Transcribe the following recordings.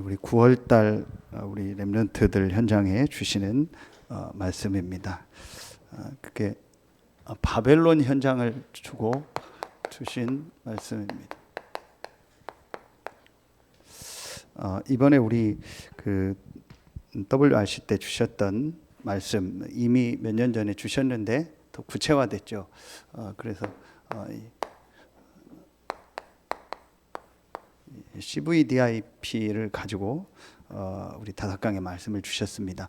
우리 9월달 우리 렘넌트들 현장에 주시는 말씀입니다. 그게 바벨론 현장을 주고 주신 말씀입니다. 이번에 우리 그 WRC 때 주셨던 말씀 이미 몇 년 전에 주셨는데 더 구체화됐죠. 그래서 CVDIP를 가지고 우리 5강의 말씀을 주셨습니다.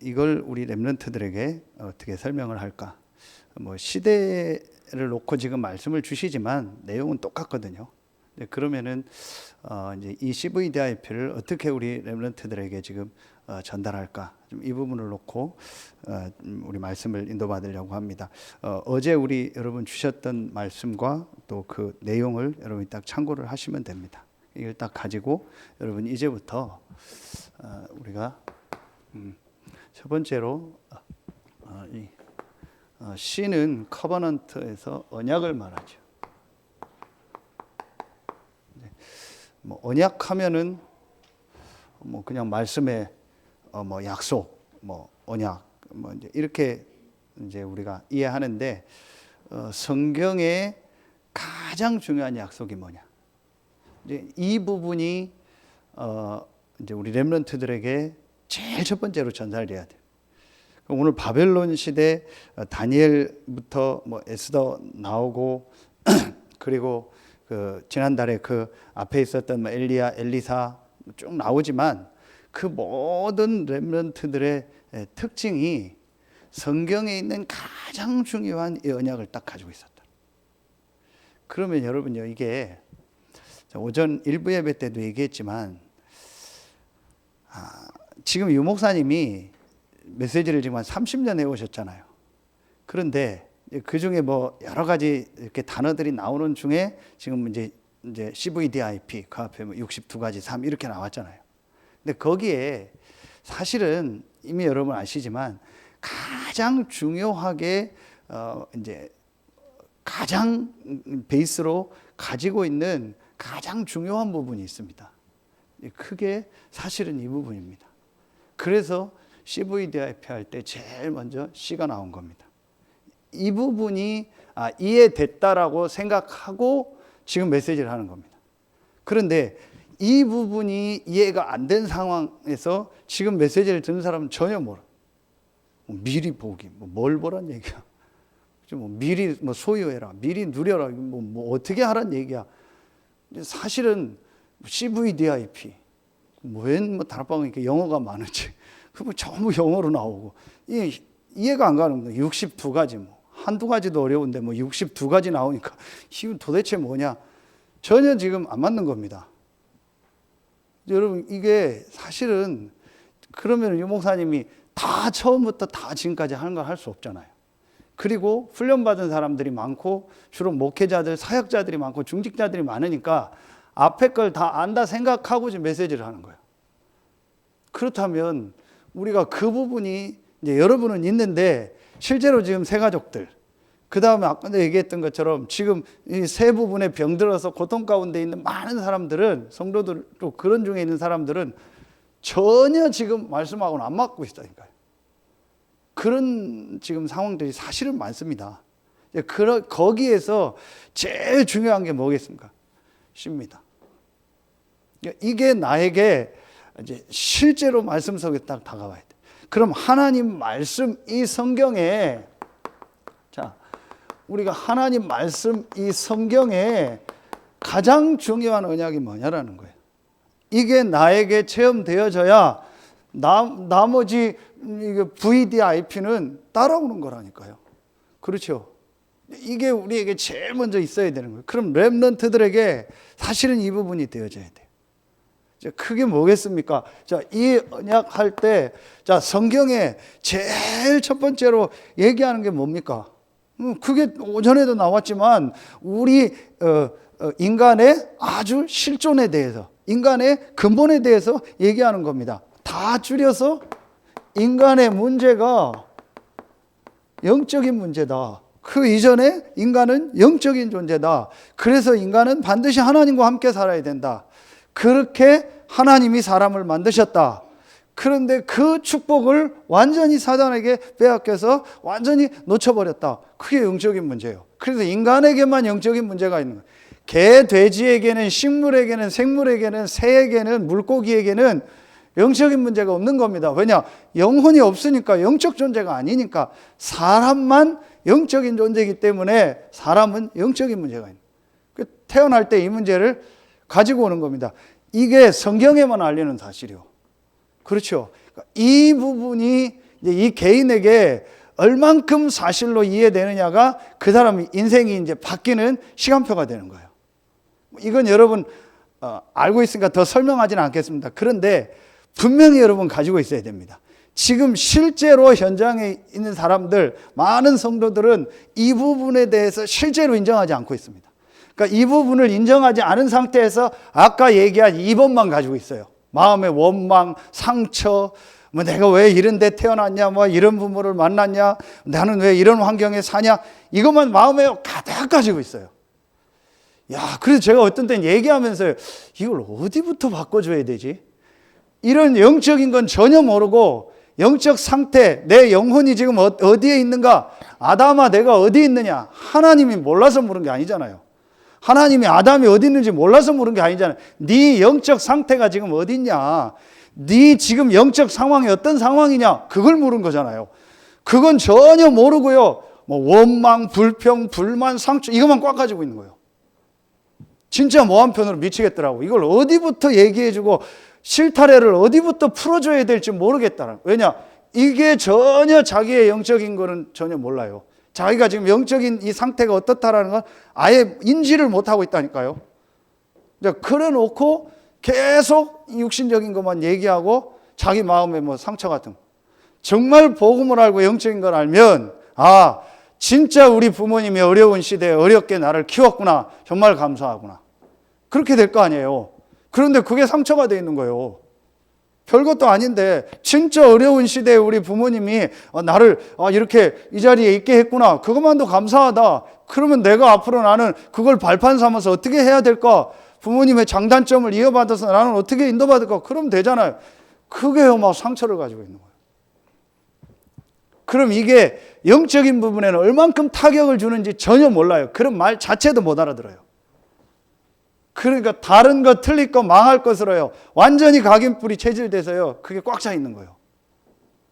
이걸 우리 렘넌트들에게 어떻게 설명을 할까? 뭐 시대를 놓고 지금 말씀을 주시지만 내용은 똑같거든요. 그러면은 이제 이 CVDIP를 어떻게 우리 렘넌트들에게 지금 전달할까? 좀 이 부분을 놓고 우리 말씀을 인도받으려고 합니다. 어제 우리 여러분 주셨던 말씀과 또 그 내용을 여러분이 딱 참고를 하시면 됩니다. 이걸 딱 가지고 여러분 이제부터 우리가 첫 번째로 이 C는 커버넌트에서 언약을 말하죠. 뭐 언약하면은 뭐 그냥 말씀에 뭐 약속, 뭐 언약, 뭐 이제 이렇게 이제 우리가 이해하는데 성경의 가장 중요한 약속이 뭐냐? 이제 이 부분이 이제 우리 렘넌트들에게 제일 첫 번째로 전달돼야 돼요. 오늘 바벨론 시대 다니엘부터 뭐 에스더 나오고 그리고 그 지난달에 그 앞에 있었던 뭐 엘리야, 엘리사 쭉 나오지만 그 모든 렘넌트들의 특징이 성경에 있는 가장 중요한 이 언약을 딱 가지고 있었다. 그러면 여러분요, 이게 오전 일부 예배 때도 얘기했지만 지금 유 목사님이 메시지를 지금 한 30년 해오셨잖아요. 그런데 그 중에 뭐 여러 가지 이렇게 단어들이 나오는 중에 지금 이제 CVDIP 그 앞에 뭐 62가지 삶 이렇게 나왔잖아요. 근데 거기에 사실은 이미 여러분 아시지만 가장 중요하게 이제 가장 베이스로 가지고 있는 가장 중요한 부분이 있습니다. 크게 사실은 이 부분입니다. 그래서 CVDIP 할 때 제일 먼저 C가 나온 겁니다. 이 부분이 이해됐다라고 생각하고 지금 메시지를 하는 겁니다. 그런데 이 부분이 이해가 안 된 상황에서 지금 메시지를 듣는 사람은 전혀 몰라. 미리 보기, 뭘 보란 얘기야? 뭐 미리 뭐 소유해라, 미리 누려라, 뭐 어떻게 하란 얘기야? 사실은 CVDIP, 웬 뭐 다락방에 이렇게 영어가 많은지, 그거 전부 영어로 나오고 이해가 안 가는 거야. 62가지 뭐 한두 가지도 어려운데 뭐 62가지 나오니까 이건 도대체 뭐냐? 전혀 지금 안 맞는 겁니다. 여러분 이게 사실은 그러면 유 목사님이 다 처음부터 다 지금까지 하는 걸 할 수 없잖아요. 그리고 훈련받은 사람들이 많고 주로 목회자들, 사역자들이 많고 중직자들이 많으니까 앞에 걸 다 안다 생각하고 지금 메시지를 하는 거예요. 그렇다면 우리가 그 부분이 이제 여러분은 있는데 실제로 지금 새가족들, 그 다음에 아까 얘기했던 것처럼 지금 이 세 부분에 병들어서 고통 가운데 있는 많은 사람들은, 성도들 또 그런 중에 있는 사람들은 전혀 지금 말씀하고는 안 맞고 있다니까요. 그런 지금 상황들이 사실은 많습니다. 거기에서 제일 중요한 게 뭐겠습니까? C입니다. 이게 나에게 이제 실제로 말씀 속에 딱 다가와야 돼. 그럼 하나님 말씀 이 성경에, 자, 우리가 하나님 말씀 이 성경에 가장 중요한 언약이 뭐냐라는 거예요. 이게 나에게 체험되어져야 나머지 VDIP는 따라오는 거라니까요. 그렇죠? 이게 우리에게 제일 먼저 있어야 되는 거예요. 그럼 렘넌트들에게 사실은 이 부분이 되어져야 돼요. 그게 뭐겠습니까? 자, 이 언약 할 때, 자, 성경에 제일 첫 번째로 얘기하는 게 뭡니까? 그게 오전에도 나왔지만, 우리, 인간의 아주 실존에 대해서, 인간의 근본에 대해서 얘기하는 겁니다. 다 줄여서, 인간의 문제가 영적인 문제다. 그 이전에 인간은 영적인 존재다. 그래서 인간은 반드시 하나님과 함께 살아야 된다. 그렇게 하나님이 사람을 만드셨다. 그런데 그 축복을 완전히 사단에게 빼앗겨서 완전히 놓쳐버렸다. 그게 영적인 문제예요. 그래서 인간에게만 영적인 문제가 있는 거예요. 개, 돼지에게는, 식물에게는, 생물에게는, 새에게는, 물고기에게는 영적인 문제가 없는 겁니다. 왜냐? 영혼이 없으니까, 영적 존재가 아니니까. 사람만 영적인 존재이기 때문에 사람은 영적인 문제가 있는 거예요. 태어날 때 이 문제를 가지고 오는 겁니다. 이게 성경에만 알리는 사실이요. 그렇죠. 이 부분이 이 개인에게 얼만큼 사실로 이해되느냐가 그 사람 인생이 이제 바뀌는 시간표가 되는 거예요. 이건 여러분 알고 있으니까 더 설명하지는 않겠습니다. 그런데 분명히 여러분 가지고 있어야 됩니다. 지금 실제로 현장에 있는 사람들, 많은 성도들은 이 부분에 대해서 실제로 인정하지 않고 있습니다. 그러니까 이 부분을 인정하지 않은 상태에서 아까 얘기한 2번만 가지고 있어요. 마음의 원망, 상처, 뭐 내가 왜 이런 데 태어났냐, 뭐 이런 부모를 만났냐, 나는 왜 이런 환경에 사냐, 이것만 마음에 가득 가지고 있어요. 야, 그래서 제가 어떤 때는 얘기하면서 이걸 어디부터 바꿔줘야 되지? 이런 영적인 건 전혀 모르고 영적 상태, 내 영혼이 지금 어디에 있는가, 아담아 내가 어디 있느냐, 하나님이 몰라서 물은 게 아니잖아요. 하나님이 아담이 어디 있는지 몰라서 물은 게 아니잖아요. 네 영적 상태가 지금 어디 있냐, 네 지금 영적 상황이 어떤 상황이냐, 그걸 물은 거잖아요. 그건 전혀 모르고요, 뭐 원망, 불평, 불만, 상처 이것만 꽉 가지고 있는 거예요. 진짜 뭐 한편으로 미치겠더라고. 이걸 어디부터 얘기해주고 실타래를 어디부터 풀어줘야 될지 모르겠다는. 왜냐? 이게 전혀 자기의 영적인 거는 전혀 몰라요. 자기가 지금 영적인 이 상태가 어떻다라는 건 아예 인지를 못하고 있다니까요. 그래 놓고 계속 육신적인 것만 얘기하고 자기 마음에 뭐 상처 같은 거. 정말 복음을 알고 영적인 걸 알면, 아, 진짜 우리 부모님이 어려운 시대에 어렵게 나를 키웠구나. 정말 감사하구나. 그렇게 될 거 아니에요. 그런데 그게 상처가 돼 있는 거예요. 별것도 아닌데 진짜 어려운 시대에 우리 부모님이 나를 이렇게 이 자리에 있게 했구나. 그것만도 감사하다. 그러면 내가 앞으로 나는 그걸 발판 삼아서 어떻게 해야 될까? 부모님의 장단점을 이어받아서 나는 어떻게 인도받을까? 그러면 되잖아요. 그게요, 막 상처를 가지고 있는 거예요. 그럼 이게 영적인 부분에는 얼만큼 타격을 주는지 전혀 몰라요. 그런 말 자체도 못 알아들어요. 그러니까 다른 거 틀릴 거 망할 것으로요, 완전히 각인뿔이 체질돼서요, 그게 꽉 차 있는 거예요.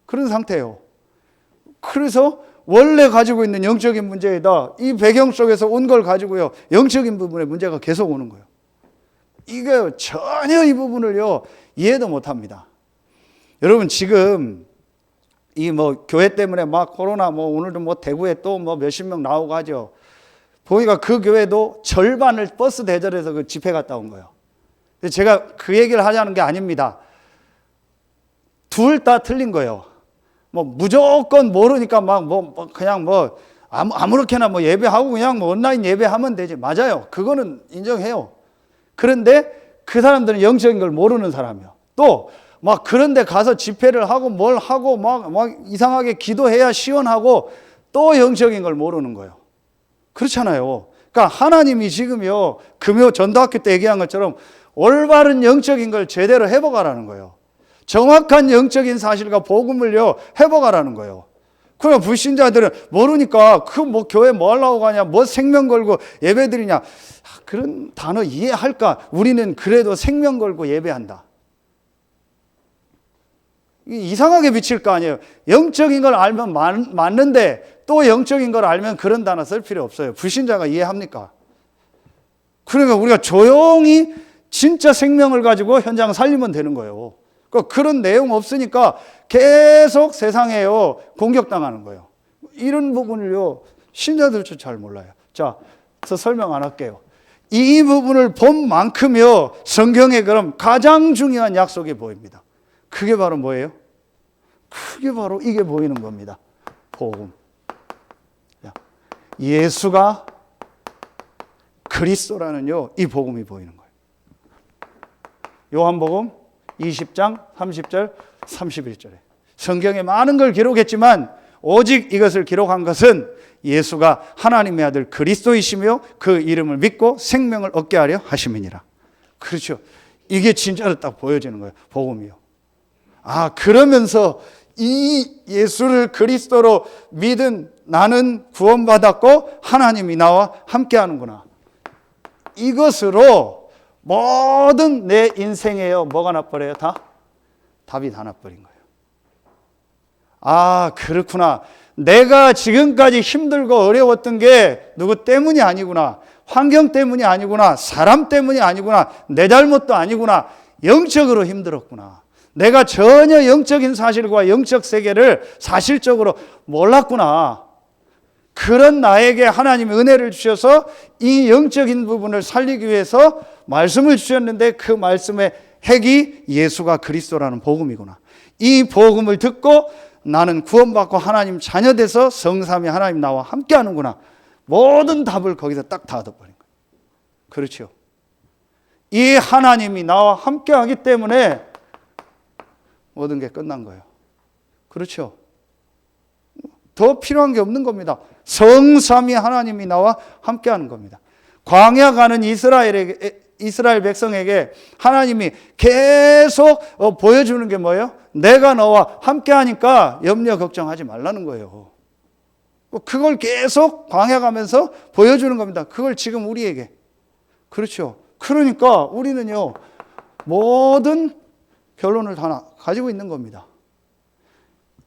그런 상태예요. 그래서 원래 가지고 있는 영적인 문제에다 이 배경 속에서 온 걸 가지고요, 영적인 부분에 문제가 계속 오는 거예요. 이게 전혀 이 부분을요 이해도 못합니다. 여러분 지금 이 뭐 교회 때문에 막 코로나 뭐 오늘도 뭐 대구에 또 뭐 몇십 명 나오고 하죠. 보니까 그 교회도 절반을 버스 대절해서 그 집회 갔다 온 거예요. 제가 그 얘기를 하자는 게 아닙니다. 둘 다 틀린 거예요. 뭐 무조건 모르니까 막 그냥 뭐 아무렇게나 뭐 예배하고 그냥 뭐 온라인 예배하면 되지. 맞아요. 그거는 인정해요. 그런데 그 사람들은 영적인 걸 모르는 사람이요. 또 막 그런데 가서 집회를 하고 뭘 하고 막 이상하게 기도해야 시원하고 또 영적인 걸 모르는 거예요. 그렇잖아요. 그러니까 하나님이 지금요, 금요 전도학교 때 얘기한 것처럼 올바른 영적인 걸 제대로 회복하라는 거예요. 정확한 영적인 사실과 복음을요 회복하라는 거예요. 그러면 불신자들은 모르니까 그 뭐 교회 뭐 하려고 가냐, 뭐 생명 걸고 예배 드리냐, 그런 단어 이해할까? 우리는 그래도 생명 걸고 예배한다. 이상하게 비칠 거 아니에요. 영적인 걸 알면 맞는데 또 영적인 걸 알면 그런 단어 쓸 필요 없어요. 불신자가 이해합니까? 그러니까 우리가 조용히 진짜 생명을 가지고 현장 살리면 되는 거예요. 그러니까 그런 내용 없으니까 계속 세상에요 공격당하는 거예요. 이런 부분을요 신자들도 잘 몰라요. 자, 그래서 설명 안 할게요. 이 부분을 본 만큼요 성경에 그럼 가장 중요한 약속이 보입니다. 그게 바로 뭐예요? 그게 바로 이게 보이는 겁니다. 복음. 예수가 그리스도라는요 이 복음이 보이는 거예요. 요한복음 20장 30절 31절에 성경에 많은 걸 기록했지만 오직 이것을 기록한 것은 예수가 하나님의 아들 그리스도이시며 그 이름을 믿고 생명을 얻게 하려 하심이니라. 그렇죠. 이게 진짜로 딱 보여지는 거예요. 복음이요. 아, 그러면서 이 예수를 그리스도로 믿은 나는 구원받았고 하나님이 나와 함께하는구나. 이것으로 모든 내 인생에요. 뭐가 나버려요? 답이 다 나버린 거예요. 아, 그렇구나. 내가 지금까지 힘들고 어려웠던 게 누구 때문이 아니구나. 환경 때문이 아니구나. 사람 때문이 아니구나. 내 잘못도 아니구나. 영적으로 힘들었구나. 내가 전혀 영적인 사실과 영적 세계를 사실적으로 몰랐구나. 그런 나에게 하나님이 은혜를 주셔서 이 영적인 부분을 살리기 위해서 말씀을 주셨는데 그 말씀의 핵이 예수가 그리스도라는 복음이구나. 이 복음을 듣고 나는 구원받고 하나님 자녀 돼서 성삼위 하나님 나와 함께하는구나. 모든 답을 거기서 딱 다 얻어버린 거예요. 그렇죠. 이 하나님이 나와 함께하기 때문에 모든 게 끝난 거예요. 그렇죠. 더 필요한 게 없는 겁니다. 성삼위 하나님이 나와 함께하는 겁니다. 광야 가는 이스라엘 백성에게 하나님이 계속 보여주는 게 뭐예요? 내가 너와 함께하니까 염려 걱정하지 말라는 거예요. 그걸 계속 광야 가면서 보여주는 겁니다. 그걸 지금 우리에게. 그렇죠. 그러니까 우리는요, 모든 결론을 다 가지고 있는 겁니다.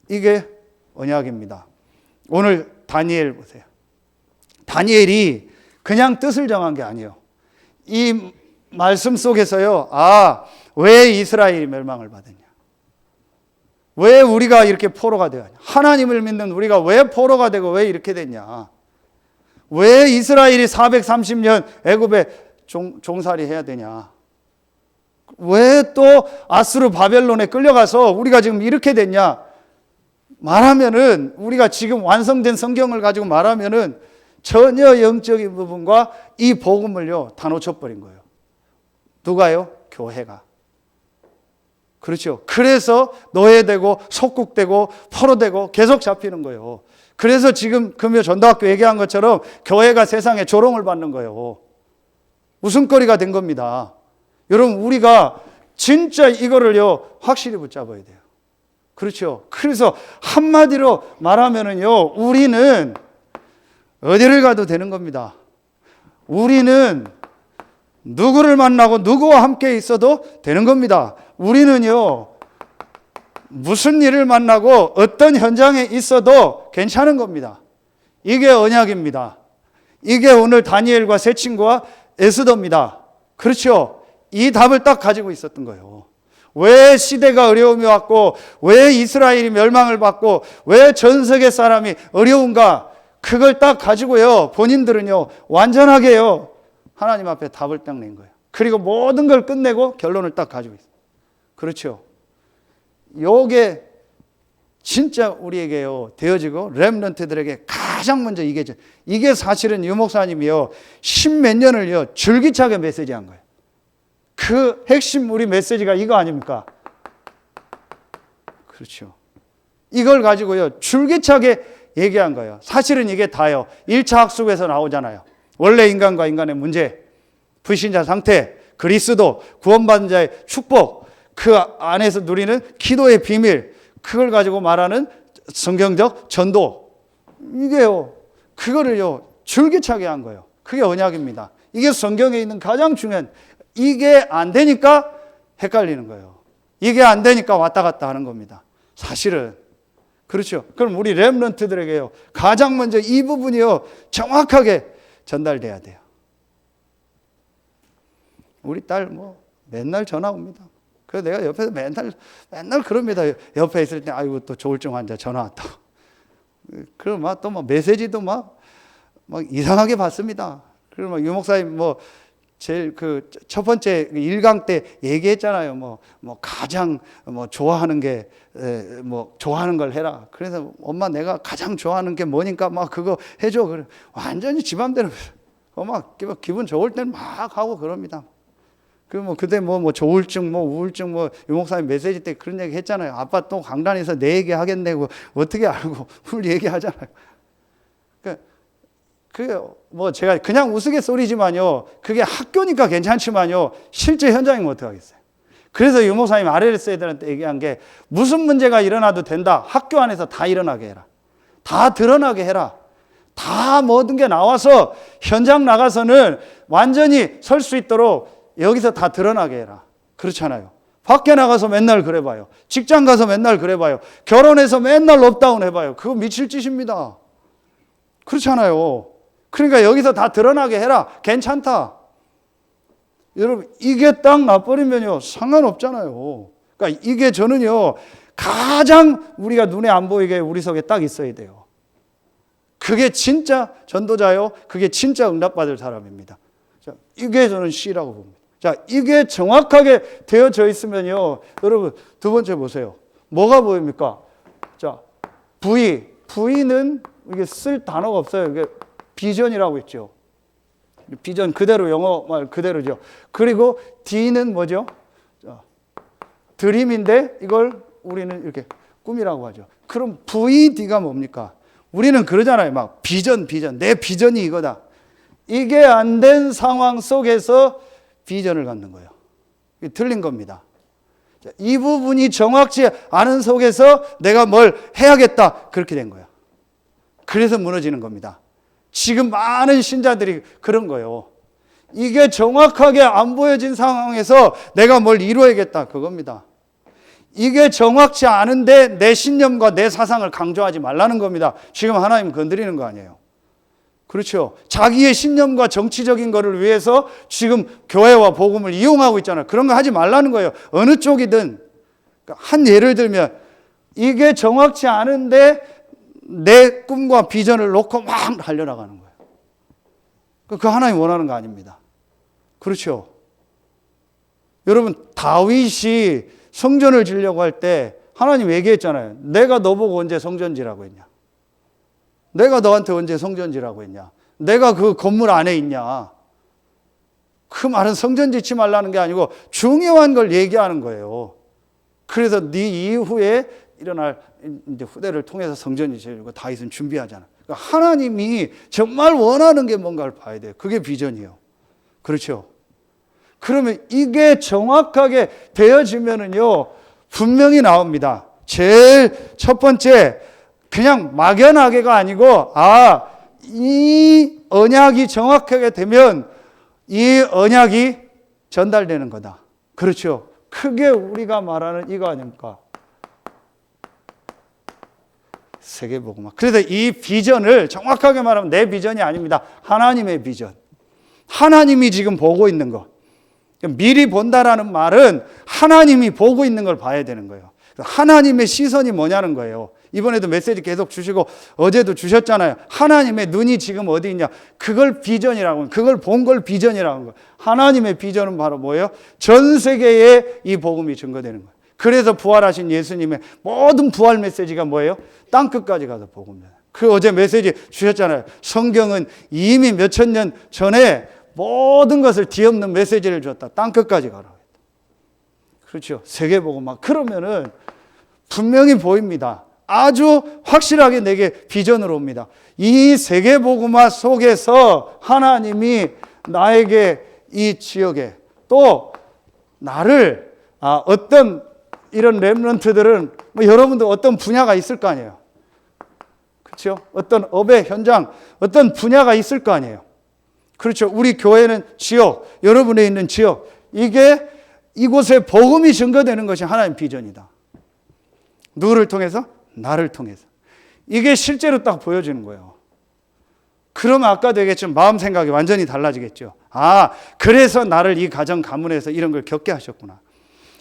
이게 언약입니다. 오늘 다니엘 보세요. 다니엘이 그냥 뜻을 정한 게 아니에요. 이 말씀 속에서요, 아, 왜 이스라엘이 멸망을 받았냐? 왜 우리가 이렇게 포로가 되었냐? 하나님을 믿는 우리가 왜 포로가 되고 왜 이렇게 됐냐? 왜 이스라엘이 430년 애굽에 종살이 해야 되냐? 왜 또 아수르 바벨론에 끌려가서 우리가 지금 이렇게 됐냐? 말하면은 우리가 지금 완성된 성경을 가지고 말하면은 전혀 영적인 부분과 이 복음을요 다 놓쳐버린 거예요. 누가요? 교회가. 그렇죠. 그래서 노예되고 속국되고 포로되고 계속 잡히는 거예요. 그래서 지금 금요 전도학교 얘기한 것처럼 교회가 세상에 조롱을 받는 거예요. 웃음거리가 된 겁니다. 여러분, 우리가 진짜 이거를요 확실히 붙잡아야 돼요. 그렇죠. 그래서 한마디로 말하면은요, 우리는 어디를 가도 되는 겁니다. 우리는 누구를 만나고 누구와 함께 있어도 되는 겁니다. 우리는요, 무슨 일을 만나고 어떤 현장에 있어도 괜찮은 겁니다. 이게 언약입니다. 이게 오늘 다니엘과 세 친구와 에스더입니다. 그렇죠. 이 답을 딱 가지고 있었던 거예요. 왜 시대가 어려움이 왔고, 왜 이스라엘이 멸망을 받고, 왜 전 세계 사람이 어려운가? 그걸 딱 가지고요, 본인들은요, 완전하게요, 하나님 앞에 답을 딱 낸 거예요. 그리고 모든 걸 끝내고 결론을 딱 가지고 있어요. 그렇죠. 요게 진짜 우리에게요, 되어지고, 렘넌트들에게 가장 먼저 이게 사실은 유 목사님이요, 10몇 년을요, 줄기차게 메시지한 거예요. 그 핵심 우리 메시지가 이거 아닙니까? 그렇죠. 이걸 가지고요, 줄기차게 얘기한 거예요. 사실은 이게 다요, 1차 학습에서 나오잖아요. 원래 인간과 인간의 문제, 불신자 상태, 그리스도, 구원받은 자의 축복, 그 안에서 누리는 기도의 비밀, 그걸 가지고 말하는 성경적 전도. 이게요, 그거를요, 줄기차게 한 거예요. 그게 언약입니다. 이게 성경에 있는 가장 중요한, 이게 안 되니까 헷갈리는 거예요. 이게 안 되니까 왔다 갔다 하는 겁니다. 사실은. 그렇죠. 그럼 우리 렘넌트들에게요, 가장 먼저 이 부분이요, 정확하게 전달돼야 돼요. 우리 딸 맨날 전화 옵니다. 그래서 내가 옆에서 맨날 그럽니다. 옆에 있을 때, 아이고, 또 조울증 환자 전화 왔다. 그럼 또 메시지도 막 이상하게 받습니다. 그리고 유 목사님 제일 첫 번째 1강 때 얘기했잖아요. 가장 좋아하는 게 좋아하는 걸 해라. 그래서 엄마 내가 가장 좋아하는 게 뭐니까 그거 해줘. 그래. 완전히 지 맘대로 기분 좋을 때는 막 하고 그럽니다. 그때 조울증, 우울증, 유 목사님 메시지 때 그런 얘기 했잖아요. 아빠 또 강단에서 내 얘기 하겠네고 어떻게 알고 훌 얘기하잖아요. 그러니까 뭐 제가 그냥 우스갯소리지만요, 그게 학교니까 괜찮지만요, 실제 현장이면 어떡하겠어요. 그래서 유목사님 RLS 애들한테 얘기한 게, 무슨 문제가 일어나도 된다. 학교 안에서 다 일어나게 해라. 다 드러나게 해라. 다 모든 게 나와서 현장 나가서는 완전히 설 수 있도록 여기서 다 드러나게 해라. 그렇잖아요. 밖에 나가서 맨날 그래봐요. 직장 가서 맨날 그래봐요. 결혼해서 맨날 롭다운 해봐요. 그거 미칠 짓입니다. 그렇잖아요. 그러니까 여기서 다 드러나게 해라. 괜찮다. 여러분, 이게 딱 나버리면요, 상관없잖아요. 그러니까 이게 저는요, 가장 우리가 눈에 안 보이게 우리 속에 딱 있어야 돼요. 그게 진짜 전도자요. 그게 진짜 응답받을 사람입니다. 자, 이게 저는 C라고 봅니다. 자, 이게 정확하게 되어져 있으면요, 여러분, 두 번째 보세요. 뭐가 보입니까? 자, V. V는 이게 쓸 단어가 없어요. 이게 비전이라고 있죠. 비전 그대로, 영어 말 그대로죠. 그리고 D는 뭐죠? 자, 드림인데 이걸 우리는 이렇게 꿈이라고 하죠. 그럼 VD가 뭡니까? 우리는 그러잖아요. 막 비전. 내 비전이 이거다. 이게 안 된 상황 속에서 비전을 갖는 거예요. 이게 틀린 겁니다. 자, 이 부분이 정확치 않은 속에서 내가 뭘 해야겠다. 그렇게 된 거예요. 그래서 무너지는 겁니다. 지금 많은 신자들이 그런 거예요. 이게 정확하게 안 보여진 상황에서 내가 뭘 이루어야겠다. 그겁니다. 이게 정확치 않은데 내 신념과 내 사상을 강조하지 말라는 겁니다. 지금 하나님 건드리는 거 아니에요. 그렇죠. 자기의 신념과 정치적인 거를 위해서 지금 교회와 복음을 이용하고 있잖아요. 그런 거 하지 말라는 거예요. 어느 쪽이든. 한 예를 들면, 이게 정확치 않은데 내 꿈과 비전을 놓고 막 달려나가는 거예요. 그 하나님 원하는 거 아닙니다. 그렇죠. 여러분, 다윗이 성전을 지으려고 할 때 하나님 얘기했잖아요. 내가 너보고 언제 성전 지라고 했냐? 내가 너한테 언제 성전 지라고 했냐? 내가 그 건물 안에 있냐? 그 말은 성전 짓지 말라는 게 아니고 중요한 걸 얘기하는 거예요. 그래서 네 이후에 일어날 이제 후대를 통해서 성전이 지어지고 다윗은 준비하잖아. 그러니까 하나님이 정말 원하는 게 뭔가를 봐야 돼요. 그게 비전이에요. 그렇죠? 그러면 이게 정확하게 되어지면은요, 분명히 나옵니다. 제일 첫 번째, 그냥 막연하게가 아니고, 이 언약이 정확하게 되면 이 언약이 전달되는 거다. 그렇죠? 크게 우리가 말하는 이거 아닙니까? 세계복음화. 그래서 이 비전을 정확하게 말하면 내 비전이 아닙니다. 하나님의 비전. 하나님이 지금 보고 있는 것. 미리 본다라는 말은 하나님이 보고 있는 걸 봐야 되는 거예요. 하나님의 시선이 뭐냐는 거예요. 이번에도 메시지 계속 주시고 어제도 주셨잖아요. 하나님의 눈이 지금 어디 있냐. 그걸 비전이라고, 그걸 본 걸 비전이라고 하는 거예요. 하나님의 비전은 바로 뭐예요? 전 세계에 이 복음이 증거되는 거예요. 그래서 부활하신 예수님의 모든 부활 메시지가 뭐예요? 땅끝까지 가서 복음이에요. 그 어제 메시지 주셨잖아요. 성경은 이미 몇천 년 전에 모든 것을 뒤엎는 메시지를 줬다. 땅끝까지 가라고 했다. 그렇죠. 세계복음화. 그러면은 분명히 보입니다. 아주 확실하게 내게 비전으로 옵니다. 이 세계복음화 속에서 하나님이 나에게 이 지역에 또 나를 어떤 이런 렘넌트들은 뭐 여러분도 어떤 분야가 있을 거 아니에요. 그렇죠? 어떤 업의 현장, 어떤 분야가 있을 거 아니에요. 그렇죠. 우리 교회는 지역, 여러분에 있는 지역, 이게 이곳에 복음이 증거되는 것이 하나님 비전이다. 누구를 통해서? 나를 통해서. 이게 실제로 딱 보여지는 거예요. 그러면 아까도 얘기했지만 마음 생각이 완전히 달라지겠죠. 그래서 나를 이 가정 가문에서 이런 걸 겪게 하셨구나.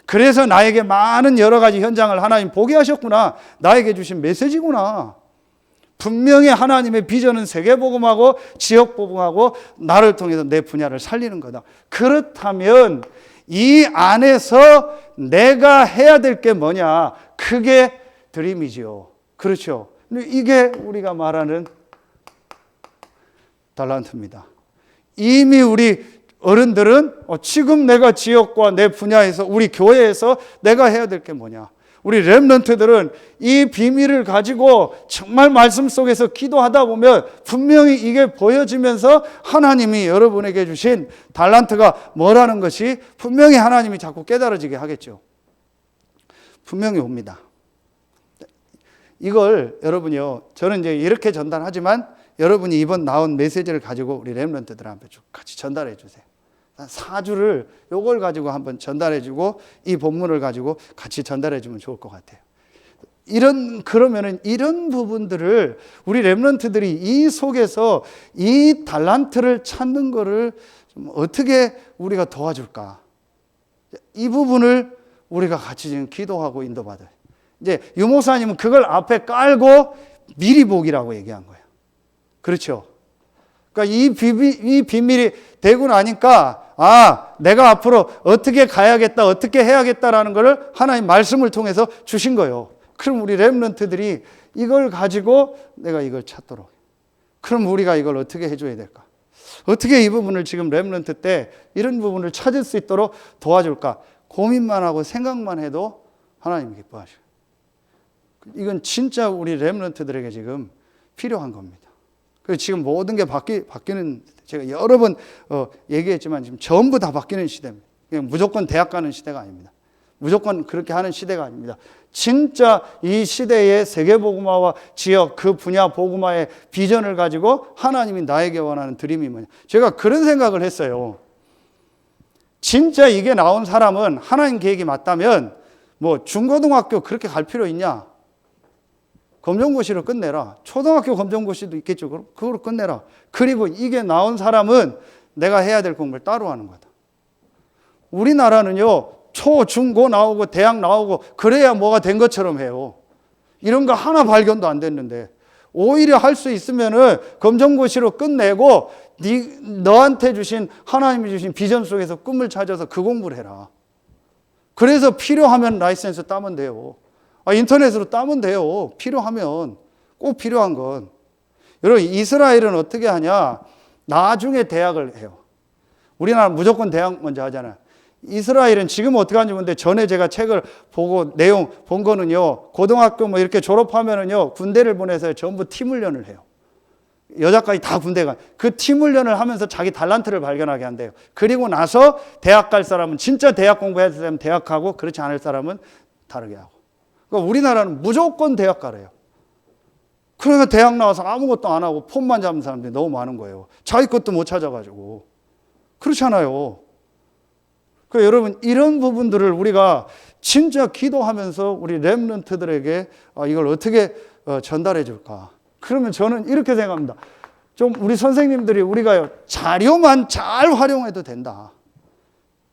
그래서 나에게 많은 여러 가지 현장을 하나님 보게 하셨구나. 나에게 주신 메시지구나. 분명히 하나님의 비전은 세계복음하고 지역복음하고 나를 통해서 내 분야를 살리는 거다. 그렇다면 이 안에서 내가 해야 될 게 뭐냐? 그게 드림이지요. 그렇죠. 이게 우리가 말하는 달란트입니다. 이미 우리 어른들은 지금 내가 지역과 내 분야에서 우리 교회에서 내가 해야 될 게 뭐냐? 우리 렘넌트들은 이 비밀을 가지고 정말 말씀 속에서 기도하다 보면 분명히 이게 보여지면서 하나님이 여러분에게 주신 달란트가 뭐라는 것이 분명히 하나님이 자꾸 깨달아지게 하겠죠. 분명히 옵니다. 이걸 여러분이요, 저는 이제 이렇게 전달하지만 여러분이 이번 나온 메시지를 가지고 우리 렘넌트들한테 같이 전달해 주세요. 4주를 요걸 가지고 한번 전달해 주고 이 본문을 가지고 같이 전달해 주면 좋을 것 같아요. 그러면은 이런 부분들을 우리 렘넌트들이 이 속에서 이 달란트를 찾는 거를 좀 어떻게 우리가 도와줄까? 이 부분을 우리가 같이 지금 기도하고 인도받아요. 이제 유목사님은 그걸 앞에 깔고 미리 보기라고 얘기한 거예요. 그렇죠? 그러니까 이 비밀이 되고 나니까 내가 앞으로 어떻게 가야겠다, 어떻게 해야겠다라는 것을 하나님 말씀을 통해서 주신 거예요. 그럼 우리 렘넌트들이 이걸 가지고 내가 이걸 찾도록. 그럼 우리가 이걸 어떻게 해줘야 될까? 어떻게 이 부분을 지금 렘넌트 때 이런 부분을 찾을 수 있도록 도와줄까? 고민만 하고 생각만 해도 하나님이 기뻐하셔요. 이건 진짜 우리 렘넌트들에게 지금 필요한 겁니다. 그래서 지금 모든 게 바뀌는, 제가 여러 번 얘기했지만 지금 전부 다 바뀌는 시대입니다. 그냥 무조건 대학 가는 시대가 아닙니다. 무조건 그렇게 하는 시대가 아닙니다. 진짜 이 시대의 세계복음화와 지역 그 분야 복음화의 비전을 가지고 하나님이 나에게 원하는 드림이 뭐냐. 제가 그런 생각을 했어요. 진짜 이게 나온 사람은 하나님 계획이 맞다면 뭐 중고등학교 그렇게 갈 필요 있냐? 검정고시로 끝내라. 초등학교 검정고시도 있겠죠. 그걸로 끝내라. 그리고 이게 나온 사람은 내가 해야 될 공부를 따로 하는 거다. 우리나라는요, 초, 중, 고 나오고 대학 나오고 그래야 뭐가 된 것처럼 해요. 이런 거 하나 발견도 안 됐는데 오히려 할 수 있으면은 검정고시로 끝내고 너한테 주신 하나님이 주신 비전 속에서 꿈을 찾아서 그 공부를 해라. 그래서 필요하면 라이센스 따면 돼요. 인터넷으로 따면 돼요. 필요하면. 꼭 필요한 건. 여러분, 이스라엘은 어떻게 하냐? 나중에 대학을 해요. 우리나라는 무조건 대학 먼저 하잖아요. 이스라엘은 지금 어떻게 하는지 모르는데 전에 제가 책을 보고 내용 본 거는요, 고등학교 뭐 이렇게 졸업하면은요, 군대를 보내서 전부 팀 훈련을 해요. 여자까지 다 군대 가. 그 팀 훈련을 하면서 자기 달란트를 발견하게 한대요. 그리고 나서 대학 갈 사람은 진짜 대학 공부해야 되면 대학하고 그렇지 않을 사람은 다르게 하고. 그러니까 우리나라는 무조건 대학 가래요. 그러니까 대학 나와서 아무것도 안 하고 폰만 잡는 사람들이 너무 많은 거예요. 자기 것도 못 찾아가지고. 그렇잖아요. 그러니까 여러분, 이런 부분들을 우리가 진짜 기도하면서 우리 렘넌트들에게 이걸 어떻게 전달해 줄까? 그러면 저는 이렇게 생각합니다. 좀 우리 선생님들이 우리가 자료만 잘 활용해도 된다.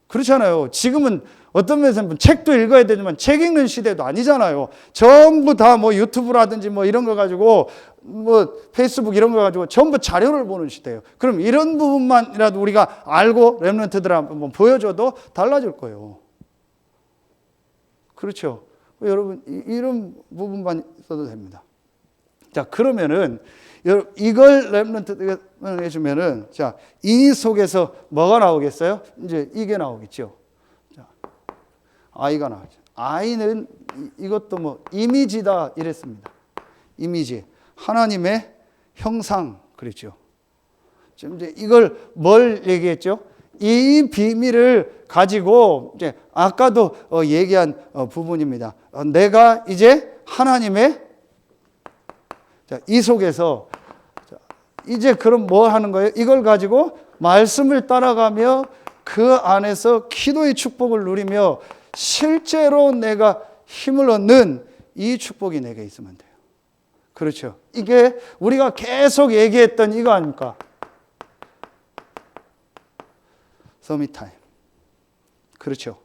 그렇잖아요. 지금은 어떤 면에서는 책도 읽어야 되지만 책 읽는 시대도 아니잖아요. 전부 다 뭐 유튜브라든지 뭐 이런 거 가지고 뭐 페이스북 이런 거 가지고 전부 자료를 보는 시대예요. 그럼 이런 부분만이라도 우리가 알고 렘넌트들한테 한번 보여줘도 달라질 거예요. 그렇죠. 여러분, 이런 부분만 있어도 됩니다. 자, 그러면은 이걸 렘넌트들에게 해주면은, 자, 이 속에서 뭐가 나오겠어요? 이제 이게 나오겠죠. 자, 아이가 나오죠. 아이는 이것도 뭐 이미지다 이랬습니다. 이미지, 하나님의 형상 그랬죠. 지금 이제 이걸 뭘 얘기했죠? 이 비밀을 가지고 이제 아까도 얘기한 부분입니다. 내가 이제 하나님의, 자, 이 속에서 이제 그럼 뭐 하는 거예요? 이걸 가지고 말씀을 따라가며 그 안에서 기도의 축복을 누리며 실제로 내가 힘을 얻는 이 축복이 내게 있으면 돼요. 그렇죠. 이게 우리가 계속 얘기했던 이거 아닙니까? 서밋타임. 그렇죠.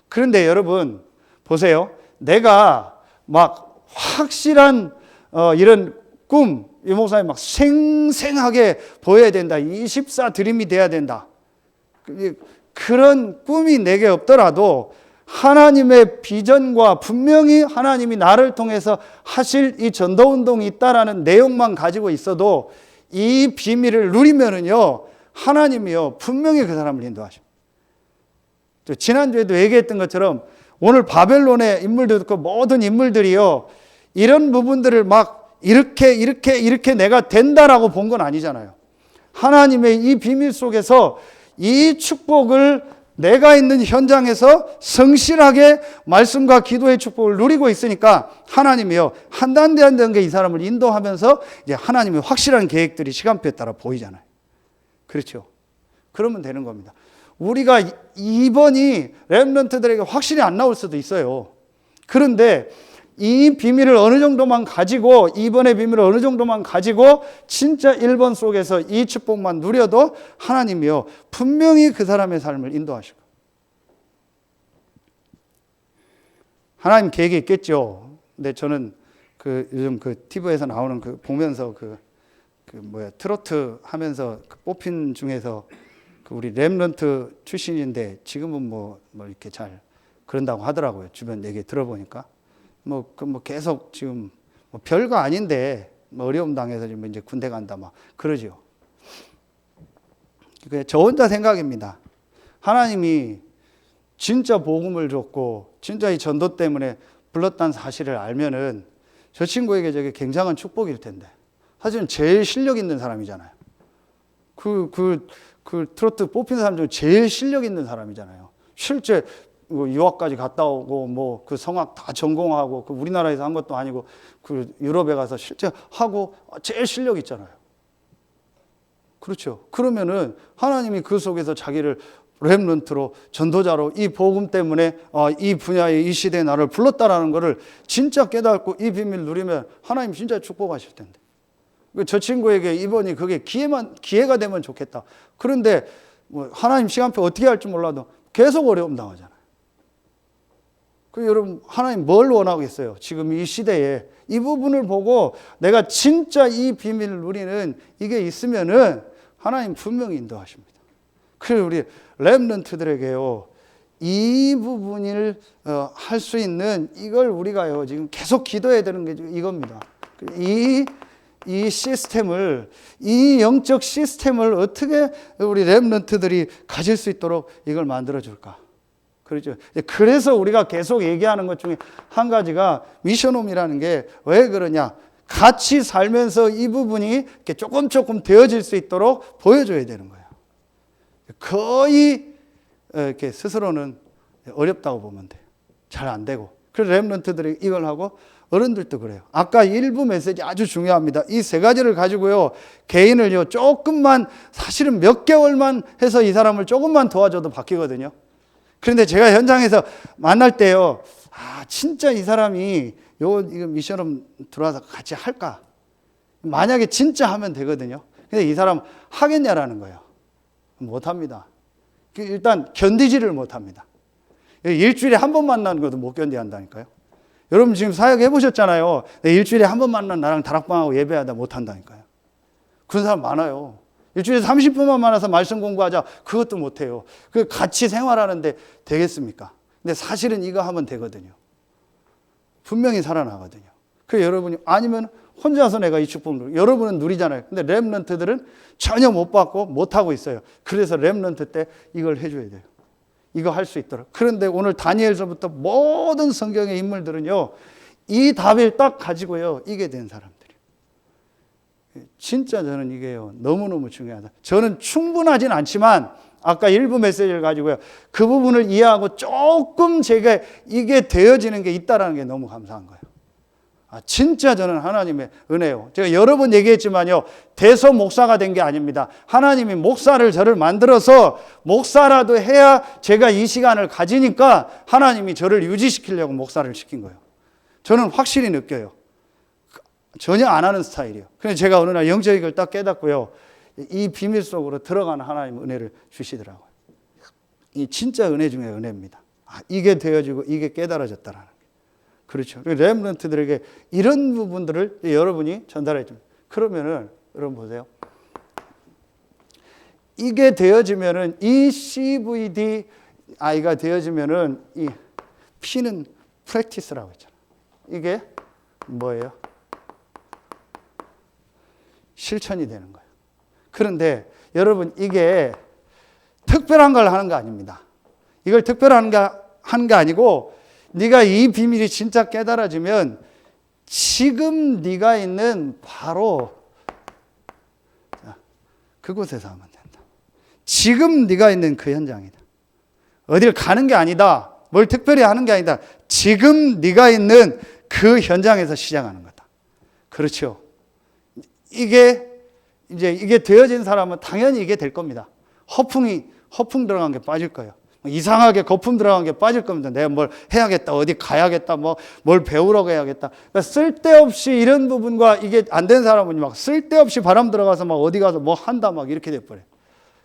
그런데 여러분 보세요. 내가 막 확실한 이런 꿈, 이 목사님 막 생생하게 보여야 된다. 24 드림이 돼야 된다. 그런 꿈이 내게 없더라도 하나님의 비전과 분명히 하나님이 나를 통해서 하실 이 전도운동이 있다라는 내용만 가지고 있어도 이 비밀을 누리면은요, 하나님이요, 분명히 그 사람을 인도하십니다. 지난주에도 얘기했던 것처럼 오늘 바벨론의 인물들도 그 모든 인물들이요, 이런 부분들을 막 이렇게 내가 된다라고 본 건 아니잖아요. 하나님의 이 비밀 속에서 이 축복을 내가 있는 현장에서 성실하게 말씀과 기도의 축복을 누리고 있으니까 하나님이요, 한 단계 한 단계 이 사람을 인도하면서 이제 하나님의 확실한 계획들이 시간표에 따라 보이잖아요. 그렇죠? 그러면 되는 겁니다. 우리가 이번이 렘넌트들에게 확실히 안 나올 수도 있어요. 그런데 이 비밀을 어느 정도만 가지고, 이번의 비밀을 어느 정도만 가지고 진짜 1번 속에서 이 축복만 누려도 하나님이요, 분명히 그 사람의 삶을 인도하시고. 하나님 계획이 있겠죠. 근데 저는 요즘 TV에서 나오는 보면서 트로트 하면서 꼽힌 중에서 우리 렘넌트 출신인데 지금은 뭐 이렇게 잘 그런다고 하더라고요. 주변 얘기 들어보니까. 계속 지금 별거 아닌데 어려움 당해서 지금 이제 군대 간다 막 그러죠. 저 혼자 생각입니다. 하나님이 진짜 복음을 줬고 진짜 이 전도 때문에 불렀다는 사실을 알면은 저 친구에게 저게 굉장한 축복일 텐데. 사실은 제일 실력 있는 사람이잖아요. 트로트 뽑힌 사람 중에 제일 실력 있는 사람이잖아요. 실제 유학까지 갔다 오고 그 성악 다 전공하고 우리나라에서 한 것도 아니고 유럽에 가서 실제 하고 제일 실력 있잖아요. 그렇죠. 그러면은 하나님이 그 속에서 자기를 렘넌트로 전도자로 이 복음 때문에 이 분야의 이 시대에 나를 불렀다라는 것을 진짜 깨닫고 이 비밀 누리면 하나님 진짜 축복하실 텐데. 저 친구에게 이번이 그게 기회가 되면 좋겠다. 그런데 하나님 시간표 어떻게 할지 몰라도 계속 어려움 당하잖아요. 여러분, 하나님 뭘 원하겠어요? 지금 이 시대에 이 부분을 보고 내가 진짜 이 비밀을 누리는 이게 있으면은 하나님 분명히 인도하십니다. 그래서 우리 렘넌트들에게요, 이 부분을 할 수 있는 이걸 우리가요 지금 계속 기도해야 되는 게 이겁니다. 이 시스템을, 이 영적 시스템을 어떻게 우리 렘넌트들이 가질 수 있도록 이걸 만들어 줄까? 그렇죠. 그래서 우리가 계속 얘기하는 것 중에 한 가지가 미션홈이라는 게 왜 그러냐? 같이 살면서 이 부분이 이렇게 조금 되어질 수 있도록 보여줘야 되는 거예요. 거의 이렇게 스스로는 어렵다고 보면 돼요. 잘 안 되고. 그래서 렘넌트들이 이걸 하고 어른들도 그래요. 아까 일부 메시지 아주 중요합니다. 이 세 가지를 가지고요, 개인을요, 조금만, 사실은 몇 개월만 해서 이 사람을 조금만 도와줘도 바뀌거든요. 그런데 제가 현장에서 만날 때요, 진짜 이 사람이 이거 미션홈 들어와서 같이 할까? 만약에 진짜 하면 되거든요. 근데 이 사람 하겠냐라는 거예요. 못합니다. 일단 견디지를 못합니다. 일주일에 한 번 만나는 것도 못 견뎌야 한다니까요. 여러분 지금 사역 해보셨잖아요. 일주일에 한 번 만나 나랑 다락방하고 예배하다 못한다니까요. 그런 사람 많아요. 일주일에 30분만 만나서 말씀 공부하자, 그것도 못해요. 같이 생활하는데 되겠습니까? 근데 사실은 이거 하면 되거든요. 분명히 살아나거든요. 그래서 여러분이 아니면 혼자서 내가 이 축복을 여러분은 누리잖아요. 근데 렘넌트들은 전혀 못 받고 못 하고 있어요. 그래서 렘넌트 때 이걸 해줘야 돼요. 이거 할 수 있도록. 그런데 오늘 다니엘서부터 모든 성경의 인물들은요, 이 답을 딱 가지고요, 이게 된 사람들이에요. 진짜 저는 이게요, 너무너무 중요하다. 저는 충분하진 않지만, 아까 일부 메시지를 가지고요, 그 부분을 이해하고 조금 제가 이게 되어지는 게 있다는 게 너무 감사한 거예요. 진짜 저는 하나님의 은혜요. 제가 여러 번 얘기했지만요, 대서 목사가 된 게 아닙니다. 하나님이 목사를 저를 만들어서 목사라도 해야 제가 이 시간을 가지니까 하나님이 저를 유지시키려고 목사를 시킨 거예요. 저는 확실히 느껴요. 전혀 안 하는 스타일이에요. 그래서 제가 어느 날 영적인 걸 딱 깨닫고요, 이 비밀 속으로 들어가는 하나님 은혜를 주시더라고요. 이 진짜 은혜 중에 은혜입니다. 이게 되어지고 이게 깨달아졌다라는 게. 그렇죠. 렘넌트들에게 이런 부분들을 여러분이 전달해 줍니다. 그러면은 여러분 보세요. 이게 되어지면은 이 CVD I가 되어지면은 이 P는 프랙티스라고 했잖아요. 이게 뭐예요? 실천이 되는 거예요. 그런데 여러분 이게 특별한 걸 하는 거 아닙니다. 이걸 특별한 거 한 게 아니고 네가 이 비밀이 진짜 깨달아지면 지금 네가 있는 바로 그곳에서 하면 된다. 지금 네가 있는 그 현장이다. 어딜 가는 게 아니다. 뭘 특별히 하는 게 아니다. 지금 네가 있는 그 현장에서 시작하는 거다. 그렇죠. 이게 되어진 사람은 당연히 이게 될 겁니다. 허풍 들어간 게 빠질 거예요. 이상하게 거품 들어간 게 빠질 겁니다. 내가 뭘 해야겠다, 어디 가야겠다, 뭘 배우라고 해야겠다. 그러니까 쓸데없이 이런 부분과 이게 안 된 사람은 막 쓸데없이 바람 들어가서 막 어디 가서 뭐 한다 막 이렇게 돼버려요.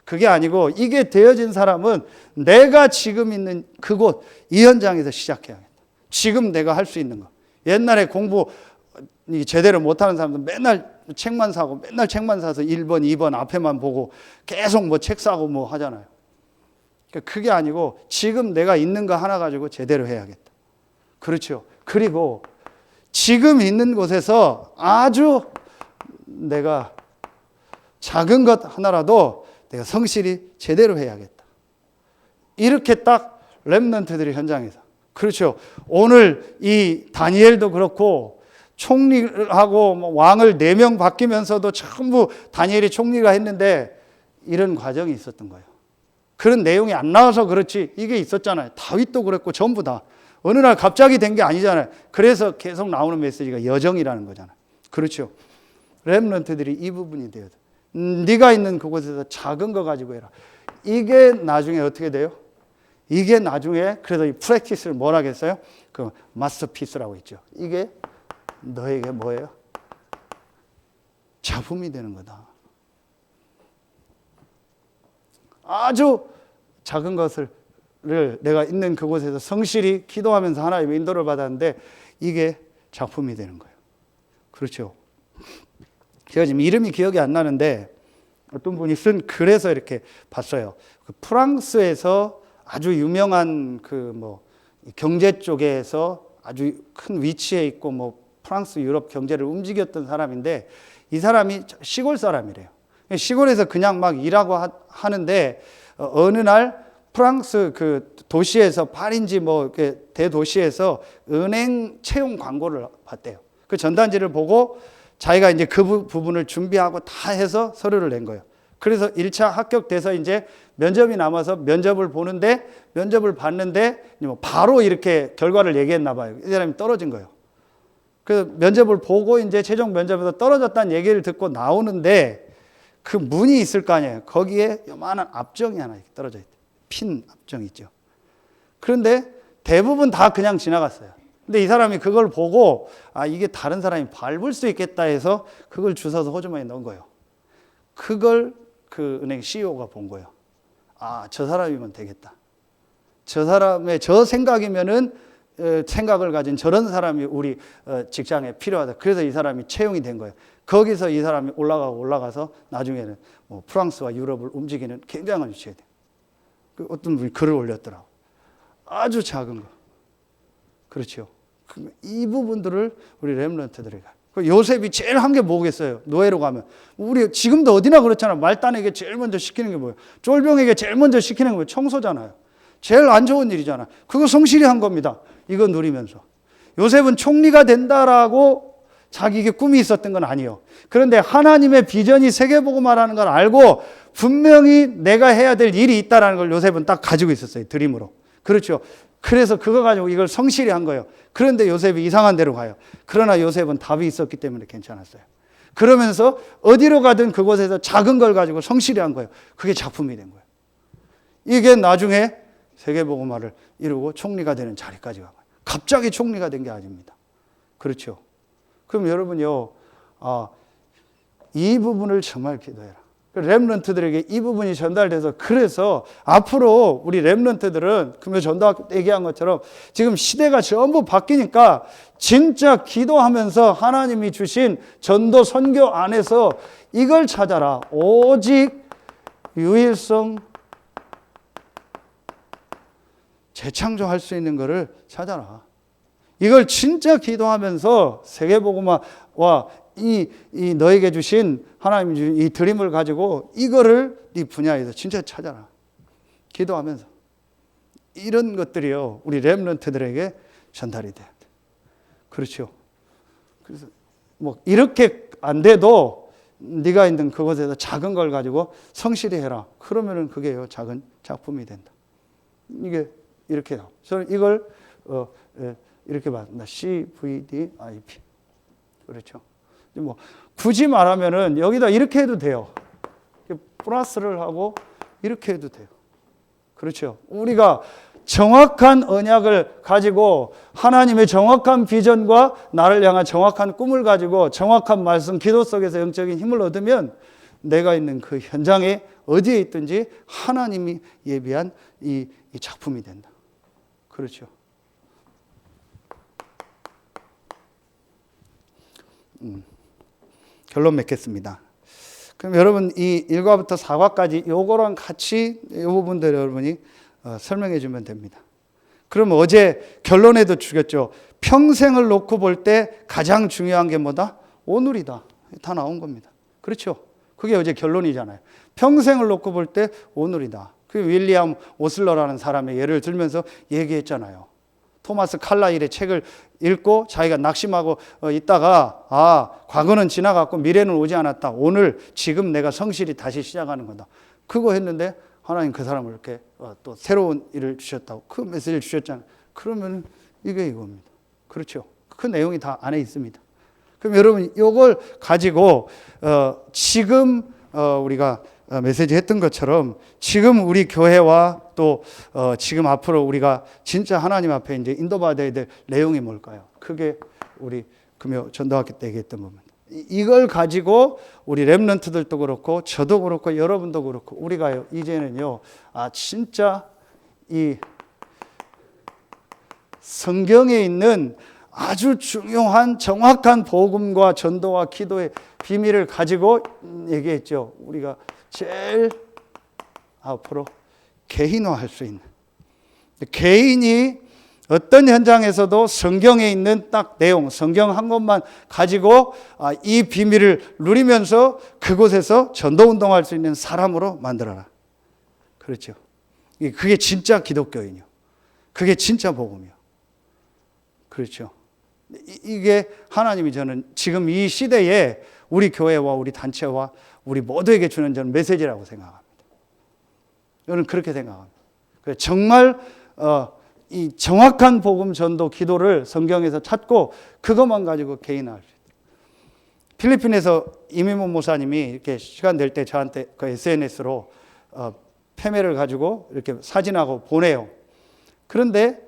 그게 아니고 이게 되어진 사람은 내가 지금 있는 그곳, 이 현장에서 시작해야겠다. 지금 내가 할 수 있는 거. 옛날에 공부 제대로 못하는 사람들 맨날 책만 사고 맨날 책만 사서 1번, 2번 앞에만 보고 계속 뭐 책 사고 뭐 하잖아요. 그게 아니고 지금 내가 있는 거 하나 가지고 제대로 해야겠다. 그렇죠. 그리고 지금 있는 곳에서 아주 내가 작은 것 하나라도 내가 성실히 제대로 해야겠다. 이렇게 딱 렘넌트들이 현장에서. 그렇죠. 오늘 이 다니엘도 그렇고 총리하고 왕을 4명 바뀌면서도 전부 다니엘이 총리가 했는데 이런 과정이 있었던 거예요. 그런 내용이 안 나와서 그렇지 이게 있었잖아요. 다윗도 그랬고 전부 다. 어느 날 갑자기 된 게 아니잖아요. 그래서 계속 나오는 메시지가 여정이라는 거잖아요. 그렇죠. 렘넌트들이 이 부분이 돼요. 네가 있는 그곳에서 작은 거 가지고 해라. 이게 나중에 어떻게 돼요? 이게 나중에 그래서 이 프랙티스를 뭐라 하겠어요? 그 마스터피스라고 있죠. 이게 너에게 뭐예요? 작품이 되는 거다. 아주 작은 것을 내가 있는 그곳에서 성실히 기도하면서 하나님의 인도를 받았는데 이게 작품이 되는 거예요. 그렇죠. 제가 지금 이름이 기억이 안 나는데 어떤 분이 쓴 글에서 이렇게 봤어요. 그 프랑스에서 아주 유명한 경제 쪽에서 아주 큰 위치에 있고 프랑스 유럽 경제를 움직였던 사람인데 이 사람이 시골 사람이래요. 시골에서 그냥 막 일하고 하는데 어느 날 프랑스 그 도시에서 파리인지 대도시에서 은행 채용 광고를 봤대요. 그 전단지를 보고 자기가 이제 그 부분을 준비하고 다 해서 서류를 낸 거예요. 그래서 1차 합격돼서 이제 면접이 남아서 면접을 보는데 면접을 봤는데 바로 이렇게 결과를 얘기했나 봐요. 이 사람이 떨어진 거예요. 그 면접을 보고 이제 최종 면접에서 떨어졌다는 얘기를 듣고 나오는데 그 문이 있을 거 아니에요. 거기에 요만한 압정이 하나 이렇게 떨어져 있대요. 핀 압정이 있죠. 그런데 대부분 다 그냥 지나갔어요. 근데 이 사람이 그걸 보고 이게 다른 사람이 밟을 수 있겠다 해서 그걸 주워서 호주머니에 넣은 거예요. 그걸 그 은행 CEO가 본 거예요. 저 사람이면 되겠다. 저 사람의 저 생각이면은 생각을 가진 저런 사람이 우리 직장에 필요하다. 그래서 이 사람이 채용이 된 거예요. 거기서 이 사람이 올라가서 나중에는 프랑스와 유럽을 움직이는 굉장한 위치에 돼요. 어떤 분이 글을 올렸더라고. 아주 작은 거. 그렇죠. 이 부분들을 우리 렘넌트들이 요셉이 제일 한 게 뭐겠어요? 노예로 가면. 우리 지금도 어디나 그렇잖아요. 말단에게 제일 먼저 시키는 게 뭐예요? 쫄병에게 제일 먼저 시키는 게 뭐예요? 청소잖아요. 제일 안 좋은 일이잖아요. 그거 성실히 한 겁니다. 이거 누리면서. 요셉은 총리가 된다라고 자기에게 꿈이 있었던 건 아니에요. 그런데 하나님의 비전이 세계복음화라는 걸 알고 분명히 내가 해야 될 일이 있다는 걸 요셉은 딱 가지고 있었어요. 드림으로. 그렇죠. 그래서 그거 가지고 이걸 성실히 한 거예요. 그런데 요셉이 이상한 데로 가요. 그러나 요셉은 답이 있었기 때문에 괜찮았어요. 그러면서 어디로 가든 그곳에서 작은 걸 가지고 성실히 한 거예요. 그게 작품이 된 거예요. 이게 나중에 세계복음화를 이루고 총리가 되는 자리까지 간 거예요. 갑자기 총리가 된 게 아닙니다. 그렇죠. 그럼 여러분요, 이 부분을 정말 기도해라. 렘넌트들에게 이 부분이 전달돼서 그래서 앞으로 우리 렘넌트들은 금요 전도 얘기한 것처럼 지금 시대가 전부 바뀌니까 진짜 기도하면서 하나님이 주신 전도 선교 안에서 이걸 찾아라. 오직 유일성 재창조할 수 있는 것을 찾아라. 이걸 진짜 기도하면서 세계복음화와 이 너에게 주신 하나님이 주신 이 드림을 가지고 이거를 네 분야에서 진짜 찾아라. 기도하면서. 이런 것들이요. 우리 렘넌트들에게 전달이 돼야 돼. 그렇죠. 그래서 뭐 이렇게 안 돼도 네가 있는 그곳에서 작은 걸 가지고 성실히 해라. 그러면은 그게요 작은 작품이 된다. 이게 이렇게 나와. 저는 이걸 이렇게 봤습니다. CVDIP. 그렇죠. 뭐 굳이 말하면은 여기다 이렇게 해도 돼요. 플러스를 하고 이렇게 해도 돼요. 그렇죠. 우리가 정확한 언약을 가지고 하나님의 정확한 비전과 나를 향한 정확한 꿈을 가지고 정확한 말씀, 기도 속에서 영적인 힘을 얻으면 내가 있는 그 현장에 어디에 있든지 하나님이 예비한 이 작품이 된다. 그렇죠. 결론 맺겠습니다. 그럼 여러분 이 1과부터 4과까지 요거랑 같이 이 부분들 여러분이 설명해 주면 됩니다. 그럼 어제 결론에도 주겠죠. 평생을 놓고 볼 때 가장 중요한 게 뭐다? 오늘이다. 다 나온 겁니다. 그렇죠. 그게 어제 결론이잖아요. 평생을 놓고 볼 때 오늘이다. 그 윌리엄 오슬러라는 사람의 예를 들면서 얘기했잖아요. 토마스 칼라일의 책을 읽고 자기가 낙심하고 있다가 과거는 지나갔고 미래는 오지 않았다. 오늘 지금 내가 성실히 다시 시작하는 거다. 그거 했는데 하나님 그 사람을 이렇게 또 새로운 일을 주셨다고 그 메시지를 주셨잖아요. 그러면 이게 이겁니다. 그렇죠. 그 내용이 다 안에 있습니다. 그럼 여러분 이걸 가지고 지금 우리가 메시지 했던 것처럼 지금 우리 교회와 또 지금 앞으로 우리가 진짜 하나님 앞에 이제 인도받아야 될 내용이 뭘까요? 그게 우리 금요 전도학교 때 얘기했던 부분. 이걸 가지고 우리 렘넌트들도 그렇고 저도 그렇고 여러분도 그렇고 우리가요 이제는요 진짜 이 성경에 있는 아주 중요한 정확한 복음과 전도와 기도의 비밀을 가지고 얘기했죠. 우리가 제일 앞으로 개인화할 수 있는 개인이 어떤 현장에서도 성경에 있는 딱 내용, 성경 한 것만 가지고 이 비밀을 누리면서 그곳에서 전도운동할 수 있는 사람으로 만들어라. 그렇죠. 그게 진짜 기독교인이요. 그게 진짜 복음이요. 그렇죠. 이게 하나님이 저는 지금 이 시대에 우리 교회와 우리 단체와 우리 모두에게 주는 저는 메시지라고 생각합니다. 저는 그렇게 생각합니다. 정말 이 정확한 복음 전도 기도를 성경에서 찾고 그것만 가지고 개인화할 수 있다. 필리핀에서 이민문 목사님이 이렇게 시간 될 때 저한테 그 SNS로 패매를 가지고 이렇게 사진하고 보내요. 그런데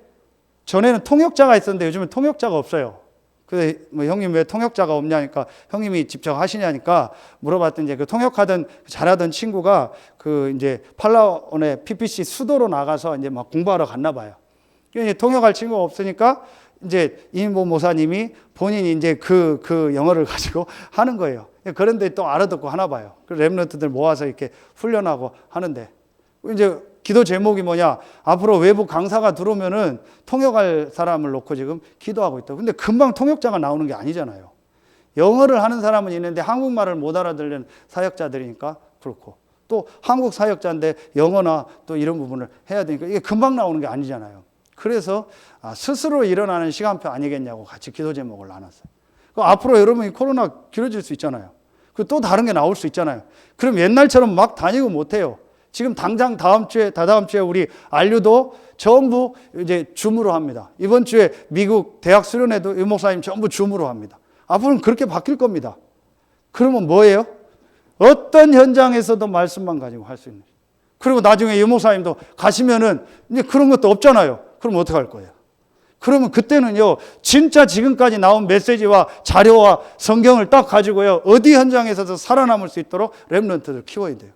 전에는 통역자가 있었는데 요즘은 통역자가 없어요. 그래서 뭐 형님 왜 통역자가 없냐니까 형님이 직접 하시냐니까 물어봤더니 이제 그 통역하던 잘하던 친구가 그 이제 팔라원의 PPC 수도로 나가서 이제 막 공부하러 갔나 봐요. 이제 통역할 친구가 없으니까 이제 이모 모사님이 본인이 이제 그 영어를 가지고 하는 거예요. 그런데 또 알아듣고 하나 봐요. 그 렘넌트들 모아서 이렇게 훈련하고 하는데 이제 기도 제목이 뭐냐? 앞으로 외부 강사가 들어오면은 통역할 사람을 놓고 지금 기도하고 있다. 근데 금방 통역자가 나오는 게 아니잖아요. 영어를 하는 사람은 있는데 한국말을 못 알아들는 사역자들이니까 그렇고 또 한국 사역자인데 영어나 또 이런 부분을 해야 되니까 이게 금방 나오는 게 아니잖아요. 그래서 스스로 일어나는 시간표 아니겠냐고 같이 기도 제목을 나눴어요. 앞으로 여러분이 코로나 길어질 수 있잖아요. 또 다른 게 나올 수 있잖아요. 그럼 옛날처럼 막 다니고 못해요. 지금 당장 다다음 주에 우리 안류도 전부 이제 줌으로 합니다. 이번 주에 미국 대학 수련회도 유 목사님 전부 줌으로 합니다. 앞으로는 그렇게 바뀔 겁니다. 그러면 뭐예요? 어떤 현장에서도 말씀만 가지고 할 수 있는. 그리고 나중에 유 목사님도 가시면은 이제 그런 것도 없잖아요. 그럼 어떻게 할 거예요? 그러면 그때는요, 진짜 지금까지 나온 메시지와 자료와 성경을 딱 가지고요, 어디 현장에서도 살아남을 수 있도록 렘넌트들 키워야 돼요.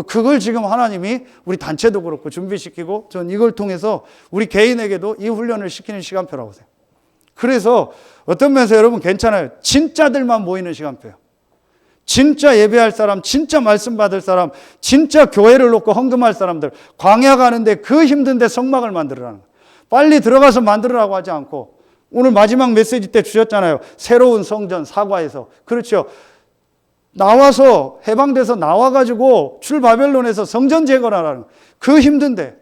그걸 지금 하나님이 우리 단체도 그렇고 준비시키고 전 이걸 통해서 우리 개인에게도 이 훈련을 시키는 시간표라고 생각해요. 그래서 어떤 면에서 여러분 괜찮아요. 진짜들만 모이는 시간표예요. 진짜 예배할 사람, 진짜 말씀 받을 사람, 진짜 교회를 놓고 헌금할 사람들, 광야 가는데 그 힘든데 성막을 만들으라는 거예요. 빨리 들어가서 만들으라고 하지 않고 오늘 마지막 메시지 때 주셨잖아요. 새로운 성전 사과에서. 그렇죠. 나와서 해방돼서 나와가지고 출바벨론에서 성전 재건하라는 그 힘든데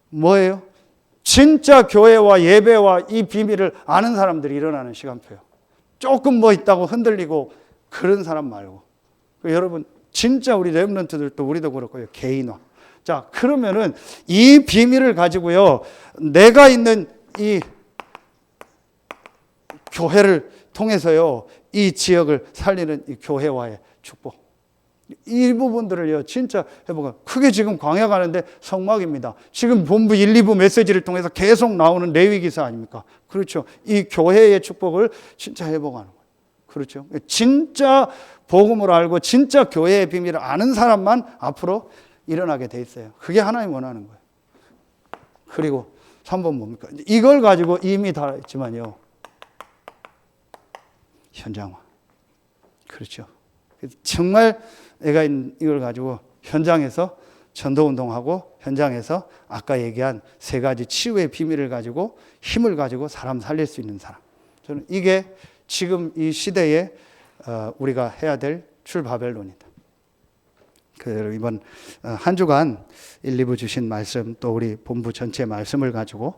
뭐예요? 진짜 교회와 예배와 이 비밀을 아는 사람들이 일어나는 시간표예요. 조금 뭐 있다고 흔들리고 그런 사람 말고. 여러분 진짜 우리 렘넌트들도 우리도 그렇고요. 개인화. 자, 그러면은 이 비밀을 가지고요. 내가 있는 이 교회를 통해서요. 이 지역을 살리는 이 교회와의 축복. 이 부분들을요. 진짜 해보고 크게 지금 광야 가는데 성막입니다. 지금 본부 1, 2부 메시지를 통해서 계속 나오는 레위기사 아닙니까? 그렇죠. 이 교회의 축복을 진짜 해보가는 거예요. 그렇죠. 진짜 복음을 알고 진짜 교회의 비밀을 아는 사람만 앞으로 일어나게 돼 있어요. 그게 하나님 원하는 거예요. 그리고 3번 뭡니까? 이걸 가지고 이미 다 했지만요. 현장화. 그렇죠. 정말 내가 이걸 가지고 현장에서 전도운동하고 현장에서 아까 얘기한 세 가지 치유의 비밀을 가지고 힘을 가지고 사람 살릴 수 있는 사람. 저는 이게 지금 이 시대에 우리가 해야 될 출바벨론이다. 이번 한 주간 1, 2부 주신 말씀 또 우리 본부 전체 말씀을 가지고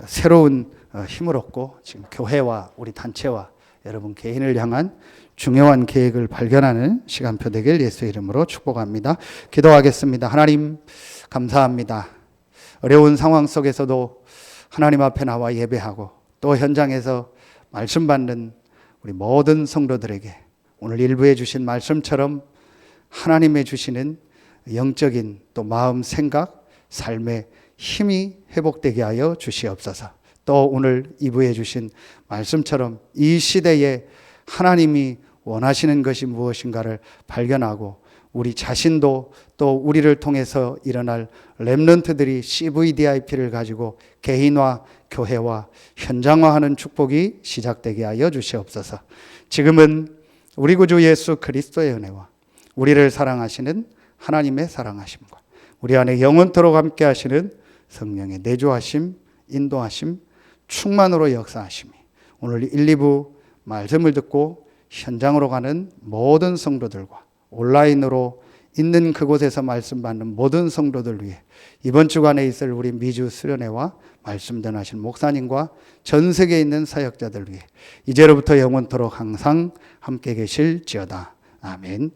새로운 힘을 얻고 지금 교회와 우리 단체와 여러분 개인을 향한 중요한 계획을 발견하는 시간표 되길 예수의 이름으로 축복합니다. 기도하겠습니다. 하나님 감사합니다. 어려운 상황 속에서도 하나님 앞에 나와 예배하고 또 현장에서 말씀 받는 우리 모든 성도들에게 오늘 일부에 주신 말씀처럼 하나님의 주시는 영적인 또 마음, 생각, 삶의 힘이 회복되게 하여 주시옵소서. 또 오늘 2부에 주신 말씀처럼 이 시대에 하나님이 원하시는 것이 무엇인가를 발견하고 우리 자신도 또 우리를 통해서 일어날 렘넌트들이 CVDIP를 가지고 개인화, 교회화, 현장화하는 축복이 시작되게 하여 주시옵소서. 지금은 우리 구주 예수 그리스도의 은혜와 우리를 사랑하시는 하나님의 사랑하심과 우리 안에 영원토록 함께 하시는 성령의 내주하심, 인도하심, 충만으로 역사하심이 오늘 1, 2부 말씀을 듣고 현장으로 가는 모든 성도들과 온라인으로 있는 그곳에서 말씀 받는 모든 성도들 위해 이번 주간에 있을 우리 미주 수련회와 말씀 전하신 목사님과 전 세계에 있는 사역자들 위해 이제로부터 영원토록 항상 함께 계실지어다. 아멘.